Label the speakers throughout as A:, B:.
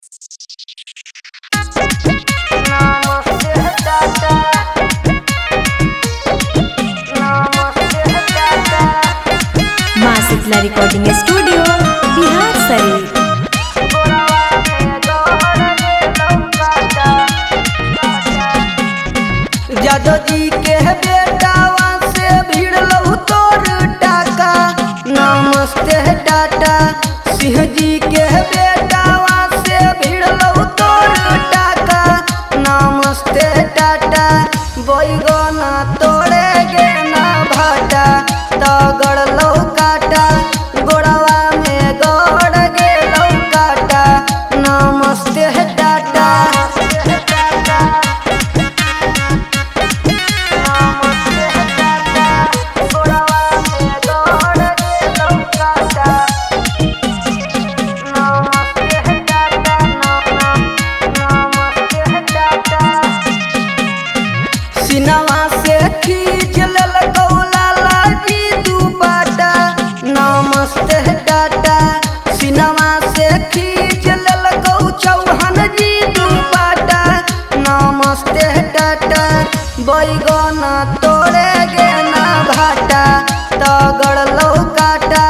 A: माँ Shitala recording studio Bihar Sharif.
B: Jadav जी के बेटावा से भीड़ लहू तोर टाका। नमस्ते टाटा। सिंह जी के बेटावा से भीड़ लहू तोर टाका। नमस्ते टाटा। बैगना तोड़े गे ना भाटा। तगड़ लहू काटा गोड़वा में गड़ गे लहू काटा। नमस्ते टाटा। सिनवा से खींच लेल कौलाला जी दुपट्टा। नमस्ते टाटा। सिनवा से खींच लेल कौ चौहान जी दुपट्टा। नमस्ते टाटा। बैगना तोड़े गे ना भाटा। तगड़ लौ काटा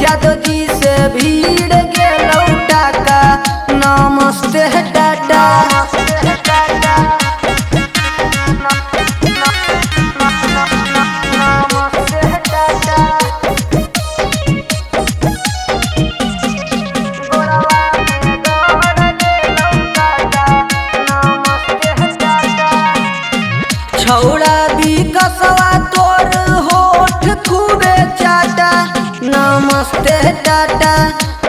B: जादव जी से भीड़ गे लौ टाका। नमस्ते टाटा। छौड़ा भी कसवा तोर होठ खूबे चाटा। नमस्ते टाटा।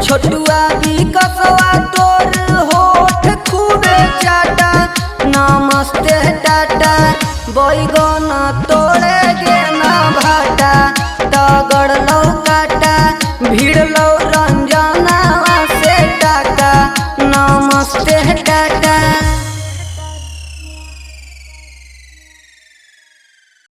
B: छोटुआ भी कसवा तोर होठ खूबे चाटा। नमस्ते टाटा। बैगना तोड़े गे ना भाटा। तगड़ लौका